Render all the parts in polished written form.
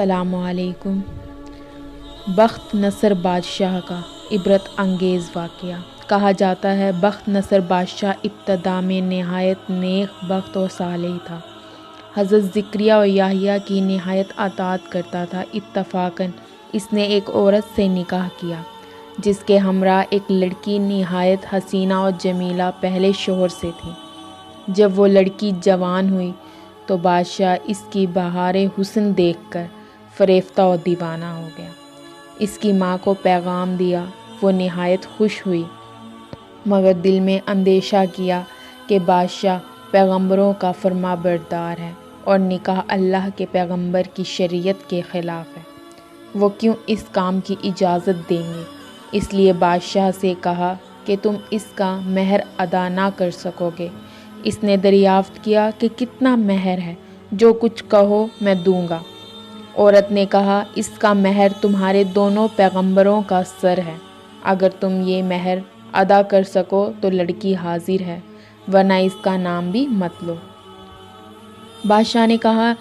السلام علیکم۔ بخت نصر بادشاہ کا عبرت انگیز واقعہ۔ کہا جاتا ہے بخت نصر بادشاہ ابتدا میں نہایت نیک بخت اور صالح تھا۔ حضرت زکریا اور یحییٰ کی نہایت اطاعت کرتا تھا۔ اتفاقاً اس نے ایک عورت سے نکاح کیا جس کے ہمراہ ایک لڑکی نہایت حسینہ اور جمیلہ پہلے شوہر سے تھی۔ جب وہ لڑکی جوان ہوئی تو بادشاہ اس کی بہار حسن دیکھ کر فریفتہ اور دیوانہ ہو گیا۔ اس کی ماں کو پیغام دیا، وہ نہایت خوش ہوئی مگر دل میں اندیشہ کیا کہ بادشاہ پیغمبروں کا فرما بردار ہے اور نکاح اللہ کے پیغمبر کی شریعت کے خلاف ہے، وہ کیوں اس کام کی اجازت دیں گے؟ اس لیے بادشاہ سے کہا کہ تم اس کا مہر ادا نہ کر سکو گے۔ اس نے دریافت کیا کہ کتنا مہر ہے؟ جو کچھ کہو میں دوں گا۔ عورت نے کہا اس کا مہر تمہارے دونوں پیغمبروں کا سر ہے، اگر تم یہ مہر ادا کر سکو تو لڑکی حاضر ہے، ورنہ اس کا نام بھی مت لو۔ بادشاہ نے کہا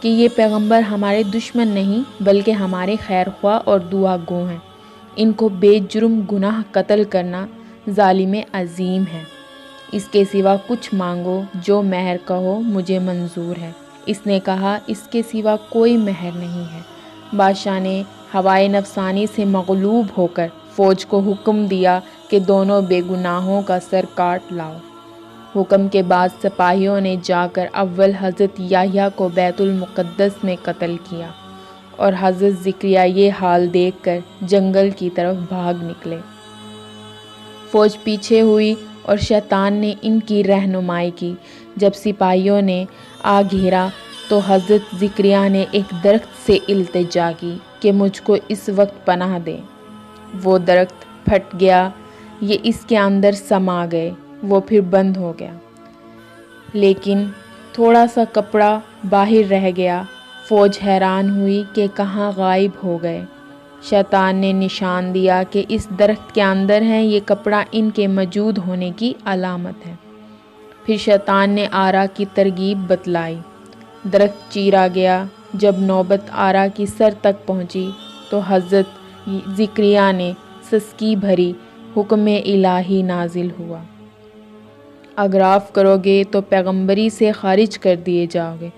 کہ یہ پیغمبر ہمارے دشمن نہیں بلکہ ہمارے خیر خواہ اور دعا گو ہیں، ان کو بے جرم گناہ قتل کرنا ظالم عظیم ہے۔ اس کے سوا کچھ مانگو، جو مہر کہو مجھے منظور ہے۔ اس نے کہا اس کے سوا کوئی مہر نہیں ہے۔ بادشاہ نے ہوائے نفسانی سے مغلوب ہو کر فوج کو حکم دیا کہ دونوں بے گناہوں کا سر کاٹ لاؤ۔ حکم کے بعد سپاہیوں نے جا کر اول حضرت یحییٰ کو بیت المقدس میں قتل کیا اور حضرت زکریا یہ حال دیکھ کر جنگل کی طرف بھاگ نکلے۔ فوج پیچھے ہوئی اور شیطان نے ان کی رہنمائی کی۔ جب سپاہیوں نے آ گھیرا تو حضرت زکریا نے ایک درخت سے التجا کی کہ مجھ کو اس وقت پناہ دے۔ وہ درخت پھٹ گیا، یہ اس کے اندر سما گئے، وہ پھر بند ہو گیا، لیکن تھوڑا سا کپڑا باہر رہ گیا۔ فوج حیران ہوئی کہ کہاں غائب ہو گئے۔ شیطان نے نشان دیا کہ اس درخت کے اندر ہے، یہ کپڑا ان کے موجود ہونے کی علامت ہے۔ پھر شیطان نے آرا کی ترغیب بتلائی، درخت چیرا گیا۔ جب نوبت آرا کی سر تک پہنچی تو حضرت زکریا نے سسکی بھری، حکم الہی نازل ہوا، اغراف کرو گے تو پیغمبری سے خارج کر دیے جاؤ گے۔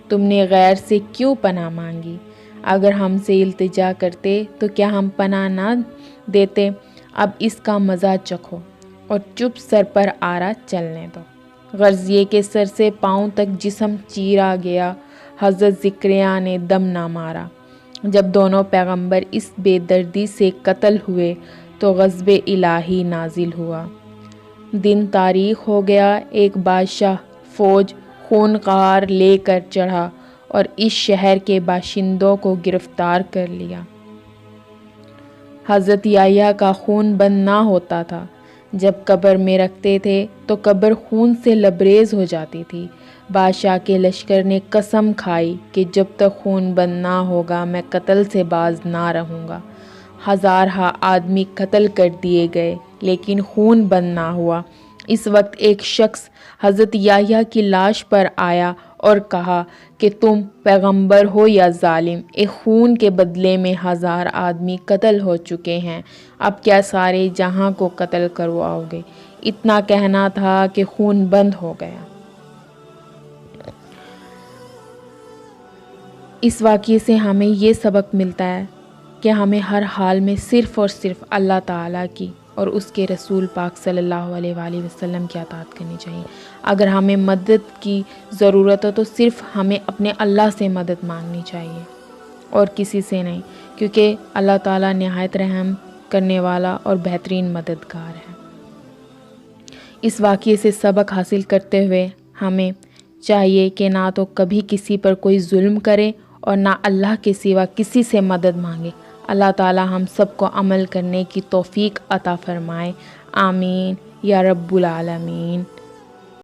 تم نے غیر سے کیوں پناہ مانگی؟ اگر ہم سے التجا کرتے تو کیا ہم پناہ نہ دیتے؟ اب اس کا مزہ چکھو اور چپ سر پر آرا چلنے دو۔ غرض یہ کہ سر سے پاؤں تک جسم چیرا گیا۔ حضرت زکریا نے دم نہ مارا۔ جب دونوں پیغمبر اس بے دردی سے قتل ہوئے تو غضب الہی نازل ہوا۔ دن تاریخ ہو گیا، ایک بادشاہ فوج خونخوار لے کر چڑھا اور اس شہر کے باشندوں کو گرفتار کر لیا۔ حضرت یحییٰ کا خون بند نہ ہوتا تھا۔ جب قبر میں رکھتے تھے تو قبر خون سے لبریز ہو جاتی تھی۔ بادشاہ کے لشکر نے قسم کھائی کہ جب تک خون بند نہ ہوگا میں قتل سے باز نہ رہوں گا۔ ہزارہا آدمی قتل کر دیے گئے لیکن خون بند نہ ہوا۔ اس وقت ایک شخص حضرت یحییٰ کی لاش پر آیا اور کہا کہ تم پیغمبر ہو یا ظالم؟ ایک خون کے بدلے میں 1000 آدمی قتل ہو چکے ہیں، اب کیا سارے جہاں کو قتل کرواؤ گے؟ اتنا کہنا تھا کہ خون بند ہو گیا۔ اس واقعے سے ہمیں یہ سبق ملتا ہے کہ ہمیں ہر حال میں صرف اور صرف اللہ تعالیٰ کی اور اس کے رسول پاک صلی اللہ علیہ وآلہ وسلم کی اطاعت کرنی چاہیے۔ اگر ہمیں مدد کی ضرورت ہو تو صرف ہمیں اپنے اللہ سے مدد مانگنی چاہیے اور کسی سے نہیں، کیونکہ اللہ تعالیٰ نہایت رحم کرنے والا اور بہترین مددگار ہے۔ اس واقعے سے سبق حاصل کرتے ہوئے ہمیں چاہیے کہ نہ تو کبھی کسی پر کوئی ظلم کرے اور نہ اللہ کے سوا کسی سے مدد مانگے۔ اللہ تعالیٰ ہم سب کو عمل کرنے کی توفیق عطا فرمائے، آمین یا رب العالمین۔